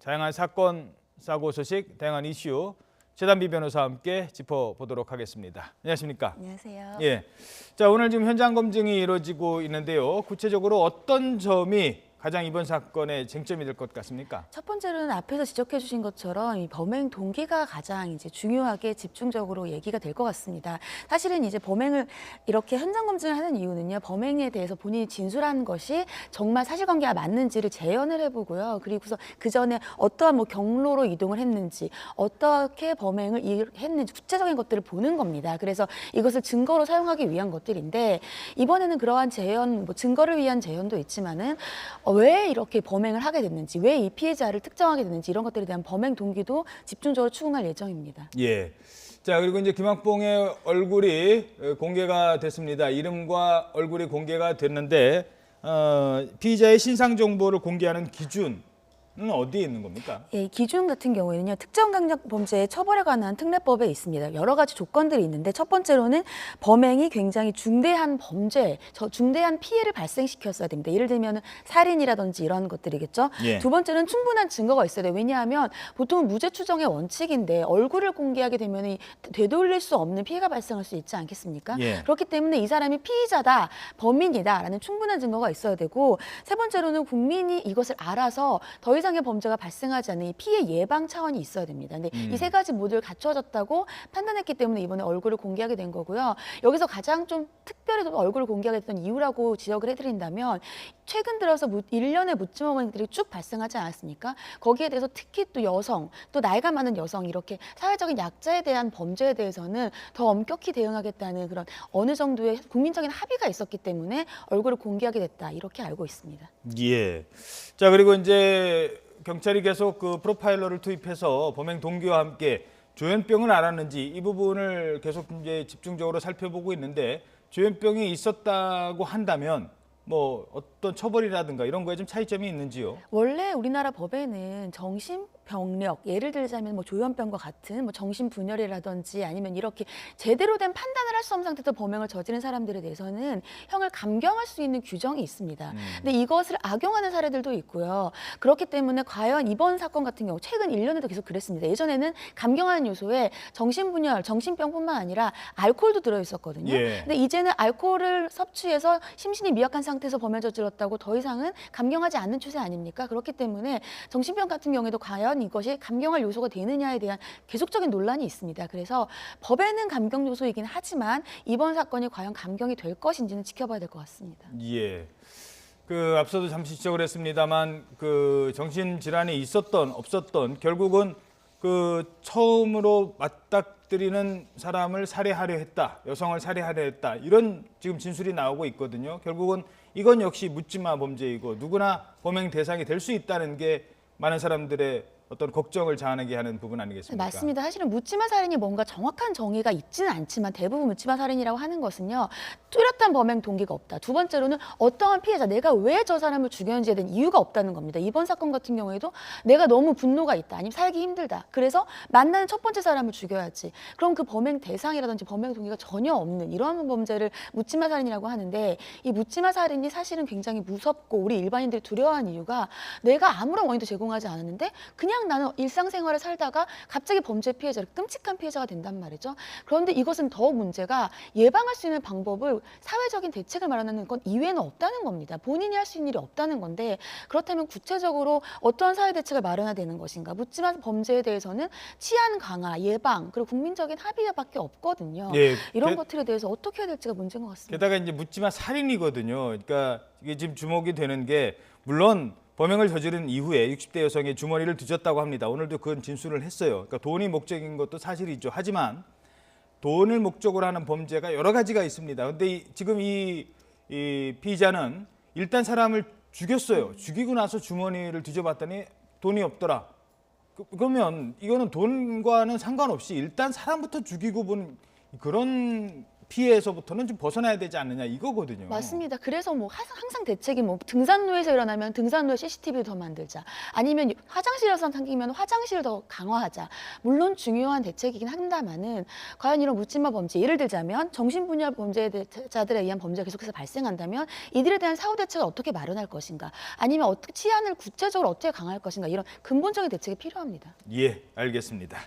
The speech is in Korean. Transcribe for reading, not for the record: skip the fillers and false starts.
다양한 사건, 사고 소식, 다양한 이슈 최단비 변호사와 함께 짚어보도록 하겠습니다. 안녕하십니까? 안녕하세요. 예. 자, 오늘 지금 현장 검증이 이루어지고 있는데요. 구체적으로 어떤 점이 가장 이번 사건의 쟁점이 될 것 같습니까? 첫 번째로는 앞에서 지적해 주신 것처럼 이 범행 동기가 가장 이제 중요하게 집중적으로 얘기가 될 것 같습니다. 사실은 이제 범행을 이렇게 현장 검증을 하는 이유는요. 범행에 대해서 본인이 진술한 것이 정말 사실관계가 맞는지를 재현을 해보고요. 그리고서 그 전에 어떠한 뭐 경로로 이동을 했는지, 어떻게 범행을 했는지 구체적인 것들을 보는 겁니다. 그래서 이것을 증거로 사용하기 위한 것들인데 이번에는 그러한 재현, 뭐 증거를 위한 재현도 있지만은 왜 이렇게 범행을 하게 됐는지, 왜 이 피해자를 특정하게 됐는지 이런 것들에 대한 범행 동기도 집중적으로 추궁할 예정입니다. 예. 자, 그리고 이제 김학봉의 얼굴이 공개가 됐습니다. 이름과 얼굴이 공개가 됐는데 피의자의 신상 정보를 공개하는 기준은 어디에 있는 겁니까? 예, 기준 같은 경우에는요, 특정 강력 범죄의 처벌에 관한 특례법에 있습니다. 여러 가지 조건들이 있는데 첫 번째로는 범행이 굉장히 중대한 범죄, 중대한 피해를 발생시켰어야 됩니다. 예를 들면 살인이라든지 이런 것들이겠죠. 예. 두 번째는 충분한 증거가 있어야 돼요. 왜냐하면 보통은 무죄 추정의 원칙인데 얼굴을 공개하게 되면 되돌릴 수 없는 피해가 발생할 수 있지 않겠습니까? 예. 그렇기 때문에 이 사람이 피의자다, 범인이다라는 충분한 증거가 있어야 되고 세 번째로는 국민이 이것을 알아서 더 이상의 범죄가 발생하지 않는 이 피해 예방 차원이 있어야 됩니다. 근데 이 세 가지 모두를 갖춰졌다고 판단했기 때문에 이번에 얼굴을 공개하게 된 거고요. 여기서 가장 좀 특별히 얼굴을 공개하게 됐던 이유라고 지적을 해드린다면 최근 들어서 일련의 묻지마 범행들이 쭉 발생하지 않았습니까? 거기에 대해서 특히 또 여성, 또 나이가 많은 여성 이렇게 사회적인 약자에 대한 범죄에 대해서는 더 엄격히 대응하겠다는 그런 어느 정도의 국민적인 합의가 있었기 때문에 얼굴을 공개하게 됐다 이렇게 알고 있습니다. 예. 자, 그리고 이제 경찰이 계속 그 프로파일러를 투입해서 범행 동기와 함께 조현병을 알았는지 이 부분을 계속 이제 집중적으로 살펴보고 있는데 조현병이 있었다고 한다면 뭐 어떤 처벌이라든가 이런 거에 좀 차이점이 있는지요? 원래 우리나라 법에는 정신병력, 예를 들자면 뭐 조현병과 같은 뭐 정신분열이라든지 아니면 이렇게 제대로 된 판단을 할 수 없는 상태에서 범행을 저지른 사람들에 대해서는 형을 감경할 수 있는 규정이 있습니다. 근데 이것을 악용하는 사례들도 있고요. 그렇기 때문에 과연 이번 사건 같은 경우 최근 1년에도 계속 그랬습니다. 예전에는 감경하는 요소에 정신분열, 정신병뿐만 아니라 알코올도 들어있었거든요. 예. 근데 이제는 알코올을 섭취해서 심신이 미약한 상태에서 범행을 저질렀다고 더 이상은 감경하지 않는 추세 아닙니까? 그렇기 때문에 정신병 같은 경우에도 과연 이것이 감경할 요소가 되느냐에 대한 계속적인 논란이 있습니다. 그래서 법에는 감경 요소이긴 하지만 이번 사건이 과연 감경이 될 것인지는 지켜봐야 될 것 같습니다. 예. 그 앞서도 잠시 지적을 했습니다만 그 정신 질환이 있었던 없었던 결국은 그 처음으로 맞닥뜨리는 사람을 살해하려 했다, 여성을 살해하려 했다 이런 지금 진술이 나오고 있거든요. 결국은 이건 역시 묻지마 범죄이고 누구나 범행 대상이 될 수 있다는 게 많은 사람들의 어떤 걱정을 자아내게 하는 부분 아니겠습니까? 맞습니다. 사실은 묻지마 살인이 뭔가 정확한 정의가 있지는 않지만 대부분 묻지마 살인이라고 하는 것은요. 뚜렷한 범행 동기가 없다. 두 번째로는 어떠한 피해자, 내가 왜 저 사람을 죽였는지에 대한 이유가 없다는 겁니다. 이번 사건 같은 경우에도 내가 너무 분노가 있다. 아니면 살기 힘들다. 그래서 만나는 첫 번째 사람을 죽여야지. 그럼 그 범행 대상이라든지 범행 동기가 전혀 없는 이런 범죄를 묻지마 살인이라고 하는데 이 묻지마 살인이 사실은 굉장히 무섭고 우리 일반인들이 두려워하는 이유가 내가 아무런 원인도 제공하지 않았는데 그냥 나는 일상생활을 살다가 갑자기 범죄 피해자를 끔찍한 피해자가 된단 말이죠. 그런데 이것은 더 문제가 예방할 수 있는 방법을 사회적인 대책을 마련하는 건 이외에는 없다는 겁니다. 본인이 할 수 있는 일이 없다는 건데 그렇다면 구체적으로 어떠한 사회 대책을 마련해야 되는 것인가. 묻지마 범죄에 대해서는 치안 강화, 예방 그리고 국민적인 합의밖에 없거든요. 예, 이런 것들에 대해서 어떻게 해야 될지가 문제인 것 같습니다. 게다가 이제 묻지마 살인이거든요. 그러니까 이게 지금 주목이 되는 게 물론 범행을 저지른 이후에 60대 여성의 주머니를 뒤졌다고 합니다. 오늘도 그건 진술을 했어요. 그러니까 돈이 목적인 것도 사실이죠. 하지만 돈을 목적으로 하는 범죄가 여러 가지가 있습니다. 그런데 지금 이 피의자는 일단 사람을 죽였어요. 죽이고 나서 주머니를 뒤져봤더니 돈이 없더라. 그러면 이거는 돈과는 상관없이 일단 사람부터 죽이고 본 그런 피해에서부터는 좀 벗어나야 되지 않느냐 이거거든요. 맞습니다. 그래서 뭐 항상 대책이 뭐 등산로에서 일어나면 등산로에 CCTV를 더 만들자. 아니면 화장실에서 생기면 화장실을 더 강화하자. 물론 중요한 대책이긴 합니다만은 과연 이런 묻지마 범죄 예를 들자면 정신분야 범죄자들에 의한 범죄가 계속해서 발생한다면 이들에 대한 사후 대책을 어떻게 마련할 것인가. 아니면 어떻게 치안을 구체적으로 어떻게 강화할 것인가. 이런 근본적인 대책이 필요합니다. 예, 알겠습니다.